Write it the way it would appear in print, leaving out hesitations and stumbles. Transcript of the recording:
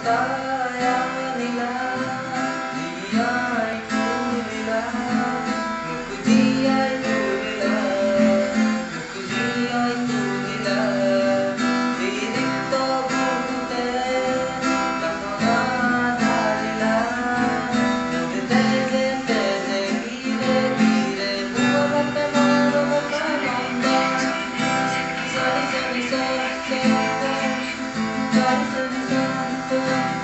kaya nila, di ay nila, di ay nila, di ay nila, dito bumute, nakamadalila, desde, gire, gire, buwan at tamaro at tamanda, sari, sari, sari, sari, sari, sari, sari, sari,